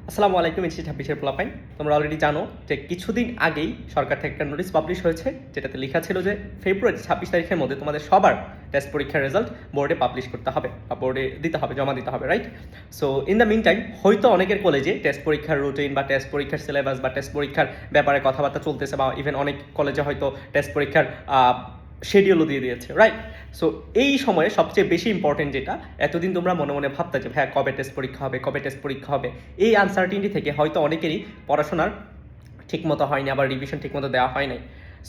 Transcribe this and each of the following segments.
আসসালামু আলাইকুম, ইনস্টি 26-এর পোলাপাইন। তোমরা অলরেডি জানো যে কিছুদিন আগেই সরকার থেকে একটা নোটিশ পাবলিশ হয়েছে, যেটাতে লেখা ছিল যে ফেব্রুয়ারি 26 তারিখের মধ্যে তোমাদের সবার টেস্ট পরীক্ষার রেজাল্ট বোর্ডে পাবলিশ করতে হবে বা বোর্ডে দিতে হবে, জমা দিতে হবে, right? So in the meantime হয়তো অনেকের কলেজে টেস্ট পরীক্ষার রুটিন বা টেস্ট পরীক্ষার সিলেবাস বা টেস্ট পরীক্ষার ব্যাপারে কথাবার্তা চলতেছে, বা ইভেন অনেক কলেজে হয়তো টেস্ট পরীক্ষার শিডিউলও দিয়ে দিয়েছে, রাইট? সো এই সময়ে সবচেয়ে বেশি ইম্পর্টেন্ট যেটা, এতদিন তোমরা মনে মনে ভাবতে যে ভাইয়া কবে টেস্ট পরীক্ষা হবে, কবে টেস্ট পরীক্ষা হবে, এই আনসার্টিনিটি থেকে হয়তো অনেকেরই পড়াশোনার ঠিকমতো হয়নি, আবার রিভিশন ঠিকমতো দেওয়া হয় নাই।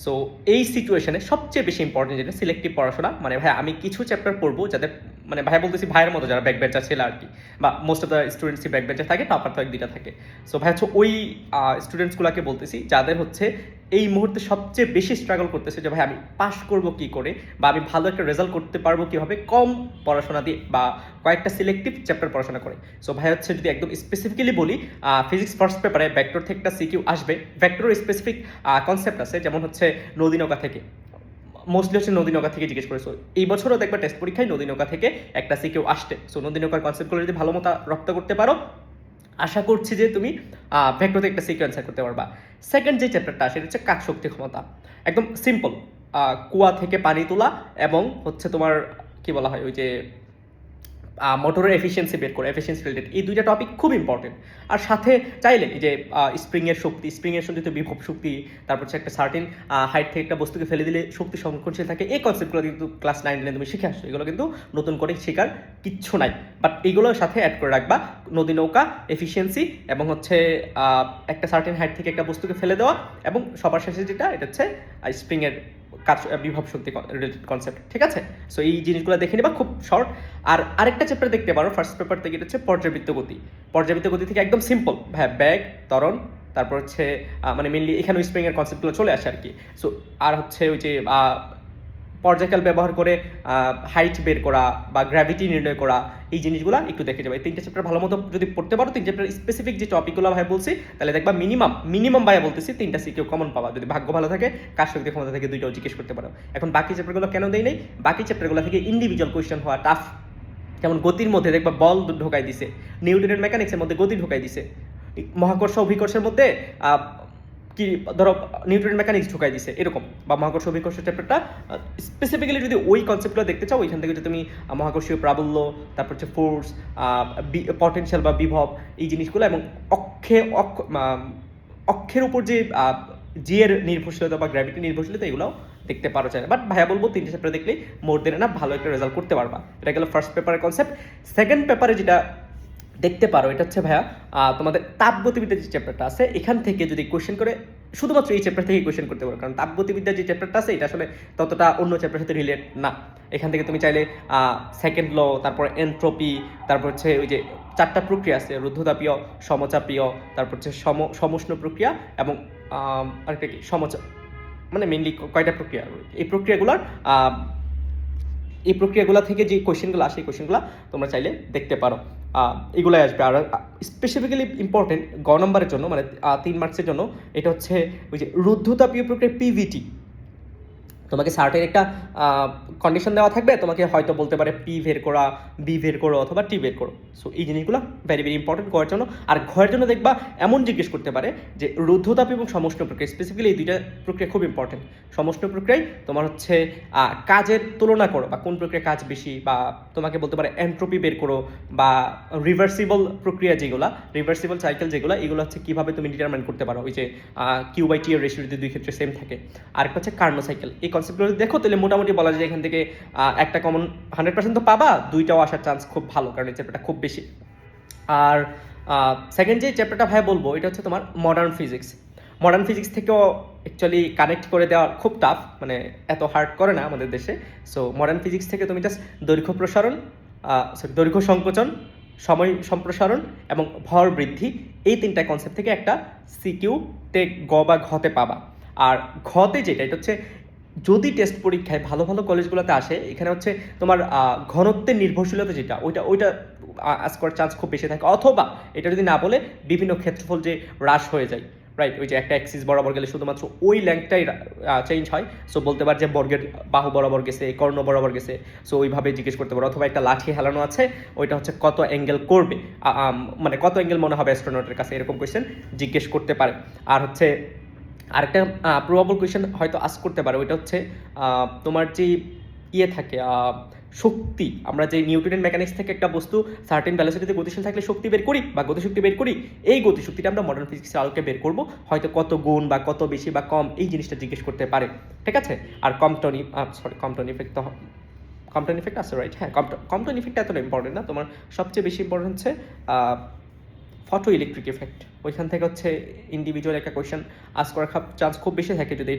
সো এই সিচুয়েশনে সবচেয়ে বেশি ইম্পর্টেন্ট যেটা সিলেক্টিভ পড়াশোনা, মানে ভাই আমি কিছু চ্যাপ্টার পড়বো যাতে, মানে ভাই বলতেছি ভাইয়ের মতো যারা ব্যাক বেঞ্চার ছিল আর কি, বা মোস্ট অফ দ্য স্টুডেন্টসই ব্যাক বেঞ্চার থাকে, টপার তো এক দুইটা থাকে। সো ভাই হচ্ছে ওই স্টুডেন্টসগুলোকে বলতেছি যাদের হচ্ছে এই মুহূর্তে সবচেয়ে বেশি স্ট্রাগল করতেছে যে ভাই আমি পাস করব কি করে, বা আমি ভালো একটা রেজাল্ট করতে পারবো কীভাবে কম পড়াশোনা দিয়ে বা কয়েকটা সিলেক্টিভ চ্যাপ্টার পড়াশোনা করে। সো ভাই হচ্ছে যদি একদম স্পেসিফিক্যালি বলি, ফিজিক্স ফার্স্ট পেপারে ভেক্টর থেকে একটা সিকিউ আসবে। ভেক্টরের স্পেসিফিক কনসেপ্ট আছে, যেমন হচ্ছে নদীনৌকা থেকে, মোস্টলি হচ্ছে নদীনৌকা থেকে জিজ্ঞেস করেছো। এই বছরও দেখবা টেস্ট পরীক্ষায় নদীনৌকা থেকে একটা সিকিউ আসতে। সো নদীনৌকার কনসেপ্টগুলো যদি ভালো মতো রপ্ত করতে পারো, আশা করছি যে তুমি ভেক্টর থেকে একটা সিকিউ অ্যান্সার করতে পারবা। সেকেন্ড যে চ্যাপ্টারটা সেটা হচ্ছে কাজ শক্তি ক্ষমতা। একদম সিম্পল, কুয়া থেকে পানি তোলা এবং হচ্ছে তোমার কি বলা হয় ওই যে মোটরের এফিসিয়েন্সি বের করে, এফিসিয়েন্সি রিলেটেড, এই দুইটা টপিক খুব ইম্পর্টেন্ট। আর সাথে চাইলে এই যে স্প্রিংয়ের শক্তি, স্প্রিংয়ের সঙ্গে বিভব শক্তি, তারপর হচ্ছে একটা সার্টিন হাইট থেকে একটা বস্তুকে ফেলে দিলে শক্তি সংরক্ষণশীল থাকে, এই কনসেপ্টগুলো কিন্তু ক্লাস 9-10 তুমি শিখে আসছো। এগুলো কিন্তু নতুন করে শেখার কিচ্ছু নাই, বাট এইগুলোর সাথে অ্যাড করে রাখবা নদী নৌকা, এফিসিয়েন্সি, এবং হচ্ছে একটা সার্টিন হাইট থেকে একটা বস্তুকে ফেলে দেওয়া, এবং সবার শেষে যেটা এটা হচ্ছে স্প্রিংয়ের কাজ, বিভব শক্তি রিলেটেড কনসেপ্ট, ঠিক আছে? সো এই জিনিসগুলো দেখে নিবা, খুব শর্ট। আর আরেকটা চ্যাপ্টার দেখতে পারো ফার্স্ট পেপার থেকে, এটা হচ্ছে পর্যাবৃত্ত গতি। পর্যাবৃত্ত গতি থেকে একদম সিম্পল ভাই, ব্যাগ, ত্বরণ, তারপর হচ্ছে মানে মেনলি এখানে স্প্রিংয়ের কনসেপ্টগুলো চলে আসে আর কি। সো আর হচ্ছে ওই যে পর্যায়কাল ব্যবহার করে হাইট বের করা বা গ্র্যাভিটি নির্ণয় করা, এই জিনিসগুলো একটু দেখে যাবে। এই তিনটে চ্যাপ্টার ভালো মতো যদি পড়তে পারো, তিন চ্যাপ্টার স্পেসিফিক যে টপিকগুলো ভাই বলছি, তাহলে দেখবা মিনিমাম ভাইয়া বলতেছি তিনটা সিকিউ কমন পাবা, যদি ভাগ্য ভালো থাকে। কাজ শক্তি ক্ষমতা থেকে দুইটাও জিজ্ঞেস করতে পারো। এখন বাকি চ্যাপ্টারগুলো কেন দেই নেই, বাকি চ্যাপ্টারগুলো থেকে ইন্ডিভিজুয়াল কোয়েশ্চেন হওয়া টাফ। যেমন গতির মধ্যে দেখবা বল ঢোকাই দিছে, নিউটনের মেকানিক্সের মধ্যে গতি ঢোকাই দিছে, মহাকর্ষ অভিকর্ষের মধ্যে কি ধরো নিউটনের মেকানিক্স ঢুকাই দিছে এরকম, বা মহাকর্ষ অভিকর্ষ চ্যাপ্টারটা স্পেসিফিক্যালি যদি ওই কনসেপ্টগুলো দেখতে চাও, ওইখান থেকে যদি তুমি মহাকর্ষীয় প্রাবল্য, তারপর হচ্ছে ফোর্স, পটেনশিয়াল বা বিভব, এই জিনিসগুলো, এবং অক্ষের উপর যে জি এর নির্ভরশীলতা বা গ্র্যাভিটি নির্ভরশীলতা, এগুলোও দেখতে পারো চাই। বাট ভাইয়া বলবো তিনটে চ্যাপ্টার দেখলে মোর দেন না ভালো একটা রেজাল্ট করতে পারবা। এটা গেল ফার্স্ট পেপারের কনসেপ্ট। সেকেন্ড পেপারে যেটা দেখতে পারো, এটা হচ্ছে ভাইয়া তোমাদের তাপগতিবিদ্যার যে চ্যাপ্টারটা আছে, এখান থেকে যদি কোয়েশ্চেন করে, শুধুমাত্র এই চ্যাপ্টার থেকে কোয়েশ্চেন করতে পারো, কারণ তাপগতিবিদ্যার যে চ্যাপ্টারটা আছে এটা আসলে ততটা অন্য চ্যাপ্টারের সাথে রিলেট না। এখান থেকে তুমি চাইলে সেকেন্ড ল, তারপর এনট্রপি, তারপর হচ্ছে ওই যে চারটা প্রক্রিয়া আছে, রুদ্ধতাপীয়, সমচাপীয়, তারপর হচ্ছে সমুষ্ণ প্রক্রিয়া, এবং আরেকটা কি মানে মেনলি কয়টা প্রক্রিয়া, এই প্রক্রিয়াগুলো থেকে যে কোয়েশ্চেনগুলো আসে, এই কোয়েশ্চেনগুলো তোমরা চাইলে দেখতে পারো। এগুলাই আসবে। আর স্পেসিফিক্যালি ইম্পর্টেন্ট নম্বরের জন্য, মানে 3 মার্কসের জন্য, এটা হচ্ছে ওই যে রুদ্ধতাপীয় প্রক্রিয়া, পিভিটি। তোমাকে সার্টেন একটা কন্ডিশন দেওয়া থাকবে, তোমাকে হয়তো বলতে পারে পি বের করা, বি বের করো, অথবা টি বের করো। সো এই জিনিসগুলো ভেরি ভেরি ইম্পর্টেন্ট ঘরের জন্য। আর ঘরের জন্য দেখবা এমন জিজ্ঞেস করতে পারে যে রুদ্ধতাপ এবং সমষ্ণ প্রক্রিয়া, স্পেসিফিক্যালি এই দুইটা প্রক্রিয়া খুব ইম্পর্টেন্ট। সমষ্ণ প্রক্রিয়ায় তোমার হচ্ছে কাজের তুলনা করো, বা কোন প্রক্রিয়া কাজ বেশি, বা তোমাকে বলতে পারে এন্ট্রপি বের করো, বা রিভার্সিবল প্রক্রিয়া যেগুলো, রিভার্সিবল সাইকেল যেগুলো, এগুলো হচ্ছে কীভাবে তুমি ডিটারমাইন করতে পারো, ওই যে কিউ বাই টি এর রেশিও যদি দুই ক্ষেত্রে সেম থাকে। আরেকটা হচ্ছে কার্নো সাইকেল। এই কনসেপ্টগুলো দেখো তাহলে মোটামুটি বলা যায় এখান থেকে একটা কমন 100% তো পাবা, দুইটাও আসার চান্স খুব ভালো, কারণ এই চ্যাপ্টারটা খুব বেশি। আর সেকেন্ড যে চ্যাপ্টারটা ভাই বলবো, এটা হচ্ছে তোমার মডার্ন ফিজিক্স। মডার্ন ফিজিক্স থেকেও অ্যাকচুয়ালি কানেক্ট করে দেওয়া খুব টাফ, মানে এত হার্ড করে না আমাদের দেশে। সো মডার্ন ফিজিক্স থেকে তুমি জাস্ট দৈর্ঘ্য সংকোচন, সময় সম্প্রসারণ এবং ভর বৃদ্ধি, এই তিনটা কনসেপ্ট থেকে একটা সিকিউ টেক গ বা ঘতে পাবা। আর ঘতে যেটা, এটা হচ্ছে যদি টেস্ট পরীক্ষায় ভালো ভালো কলেজগুলোতে আসে, এখানে হচ্ছে তোমার ঘনত্বের নির্ভরশীলতা যেটা, ওইটা আস করার চান্স খুব বেশি থাকে, অথবা এটা যদি না বলে বিভিন্ন ক্ষেত্রফল যে হ্রাস হয়ে যায়, রাইট, ওই যে একটা অ্যাক্সিস বরাবর গেলে শুধুমাত্র ওই ল্যাংটাই চেঞ্জ হয়। সো বলতে পার যে বর্গের বাহু বরাবর গেছে, কর্ণ বরাবর গেছে, সো ওইভাবে জিজ্ঞেস করতে পারো। অথবা একটা লাঠি হেলানো আছে, ওইটা হচ্ছে কত অ্যাঙ্গেল করবে, মানে কত অ্যাঙ্গেল মনে হবে অ্যাস্ট্রোনটের কাছে, এরকম কোয়েশ্চেন জিজ্ঞেস করতে পারে। আর হচ্ছে আরেকটা প্রবাবল কোয়েশ্চেন হয়তো আস্ক করতে পারে, ওইটা হচ্ছে তোমার যে থাকে শক্তি, আমরা যে নিউটনের মেকানিক্স থেকে একটা বস্তু সার্টেন ভ্যালোসিটিতে গতিশীল থাকলে শক্তি বের করি বা গতিশক্তি বের করি, এই গতিশক্তিটা আমরা মডার্ন ফিজিক্সের আলোকে বের করব, হয়তো কত গুণ বা কত বেশি বা কম, এই জিনিসটা জিজ্ঞেস করতে পারে। ঠিক আছে। আর কম্পটন ইফেক্ট তো কম্পটন ইফেক্ট আছে, রাইট? হ্যাঁ, কম্পটন ইফেক্ট এতটা ইম্পর্টেন্ট না, তোমার সবচেয়ে বেশি ইম্পর্টেন্ট হচ্ছে ফটো ইলেকট্রিক ইফেক্ট। ওইখান থেকে হচ্ছে ইন্ডিভিজুয়াল একটা কোয়েশ্চেন আস করার চান্স খুব বেশি থাকে। যদি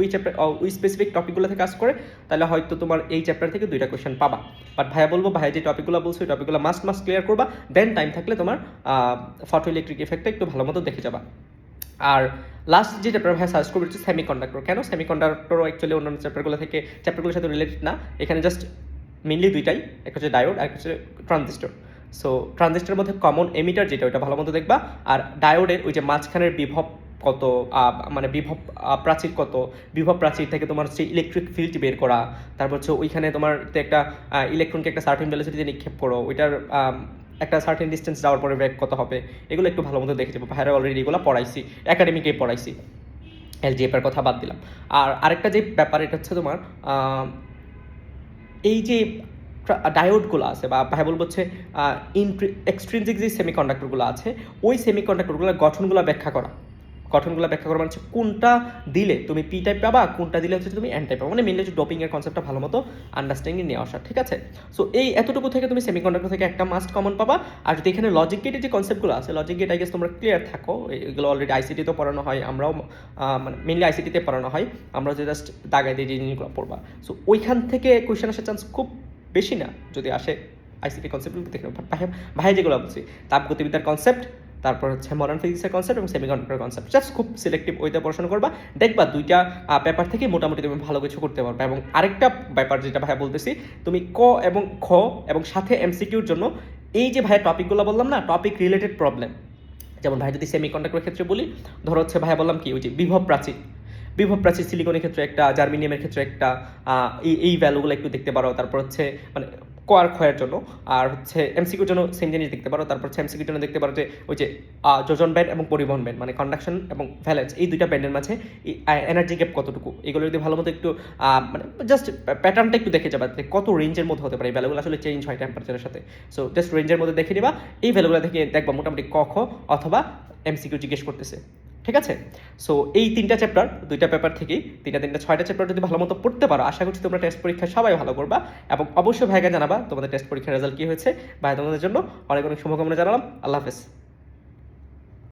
ওই চ্যাপ্টার ওই স্পেসিফিক টপিকগুলো থেকে আস করে, তাহলে হয়তো তোমার এই চ্যাপ্টার থেকে 2টা কোয়েশ্চেন পাবা। বাট ভাইয়া বলবো, ভাইয়া যে টপিকগুলো বলছো ওই টপিকগুলো মাস্ট ক্লিয়ার করবা, দেন টাইম থাকলে তোমার ফটো ইলেকট্রিক ইফেক্টটা একটু ভালো মতো দেখে যাবা। আর লাস্ট যে চ্যাপ্টার ভাই সাজেস্ট করবে হচ্ছে সেমিকন্ডাক্টর। কেন সেমিকন্ডাক্টরও অ্যাকচুয়ালি অন্যান্য চ্যাপ্টারগুলোর সাথে রিলেটেড না, এখানে জাস্ট মেনলি দুইটাই, একটা হচ্ছে ডায়োড আর একটা হচ্ছে ট্রানজিস্টর। সো ট্রানজিস্টরের মধ্যে কমন এমিটার যেটা, ওইটা ভালো মতো দেখবা। আর ডায়োডের ওই যে মাঝখানের বিভব কত, মানে বিভব প্রাচীর কত, বিভব প্রাচীর থেকে তোমার হচ্ছে ইলেকট্রিক ফিল্ড বের করা, তারপর হচ্ছে ওইখানে তোমার একটা ইলেকট্রনকে একটা সার্টেন ভ্যালোসিটিতে নিক্ষেপ করো, ওইটার একটা সার্টেন ডিস্টেন্স যাওয়ার পরে ব্যাক কত হবে, এগুলো একটু ভালো মতো দেখে যাবো। ভাইরা অলরেডি এগুলো পড়াইছি, একাডেমিকে পড়াইছি, এলজিএফের কথা বাদ দিলাম। আর আরেকটা যে ব্যাপার, এটা হচ্ছে তোমার এই যে ডায়োডগুলো আছে, বা ভাই বলবো হচ্ছে এক্সট্রিনজিক যে সেমিকন্ডাক্টরগুলো আছে, ওই সেমিকন্ডাক্টরগুলোর গঠনগুলো ব্যাখ্যা করা মানে হচ্ছে কোনটা দিলে তুমি পি টাইপ পাবা, কোনটা দিলে হচ্ছে তুমি এন টাইপ পাবা, মানে মেনলি হচ্ছে ডোপিংয়ের কনসেপ্টটা ভালো মতো আন্ডারস্ট্যান্ডিং নিয়ে আসা। ঠিক আছে। সো এই এতটুকু থেকে তুমি সেমিকন্ডাক্টর থেকে একটা মাস্ট কমন পাবা। আর যদি এখানে লজিক গেটের যে কনসেপ্টগুলো আছে, লজিক গেট আই গেস তোমরা ক্লিয়ার থাকো, এগুলো অলরেডি আইসিটিতেও পড়ানো হয়, আমরাও মানে মেনলি আইসিটিতে পড়ানো হয়, আমরা যে জাস্ট দাগাই দিয়ে যে জিনিসগুলো পড়বা। সো ওইখান থেকে কোয়েশ্চেন আসার চান্স খুব বেশি না, যদি আসে আইসিটি কনসেপ্টগুলো দেখে নেব। ভাই যেগুলো বলছি, তাপগতিবিদ্যার কনসেপ্ট, তারপর হচ্ছে মডার্ন ফিজিক্সের কনসেপ্ট এবং সেমিকন্ডাক্টর কনসেপ্ট, জাস্ট খুব সিলেক্টিভ ওইতে পড়াশোনা করবা, দেখবা দুইটা পেপার থেকে মোটামুটি তুমি ভালো কিছু করতে পারবে। এবং আরেকটা ব্যাপার যেটা ভাইয়া বলতেছি, তুমি ক এবং খ এবং সাথে এমসিকিউর জন্য এই যে ভাইয়া টপিকগুলো বললাম না, টপিক রিলেটেড প্রবলেম, যেমন ভাই যদি সেমিকন্ডাক্টরের ক্ষেত্রে বলি, ধরো হচ্ছে ভাইয়া বললাম কি, ওই যে বিভব প্রাচীর সিলিকনের ক্ষেত্রে একটা, জার্মিনিয়ামের ক্ষেত্রে একটা, এই ভ্যালুগুলো একটু দেখতে পারো। তারপর হচ্ছে মানে ক আর ক্ষয়ের জন্য, আর হচ্ছে এমসিকিউর জন্য সেম জিনিস দেখতে পারো। তারপর হচ্ছে এমসিকিউর জন্য দেখতে পারো যে ওই যে যোজন ব্যান্ড এবং পরিবহন ব্যান্ড, মানে কন্ডাকশন এবং ভ্যালেন্স, এই দুইটা ব্যান্ডের মাঝে এনার্জি গ্যাপ কতটুকু, এগুলো যদি ভালো মতো একটু মানে জাস্ট প্যাটার্নটা একটু দেখে যাবে, কত রেঞ্জের মধ্যে হতে পারে এই ভ্যালুগুলো আসলে চেঞ্জ হয় টেম্পারেচারের সাথে। সো জাস্ট রেঞ্জের মধ্যে দেখে নিবা, এই ভ্যালুগুলো দেখে দেখবা মোটামুটি ক খ অথবা এমসিকিউ জিজ্ঞেস করতেছে। ঠিক আছে। সো এই 3টা চ্যাপ্টার, 2টা পেপার থেকেই 6টা চ্যাপ্টার যদি ভালো মতো পড়তে পারো, আশা করছি তোমরা টেস্ট পরীক্ষায় সবাই ভালো করবা। এবং অবশ্যই ভাইকে জানাবা তোমাদের টেস্ট পরীক্ষার রেজাল্ট কী হয়েছে। ভাই তোমাদের জন্য অনেক অনেক শুভকামনা জানালাম। আল্লাহ হাফেজ।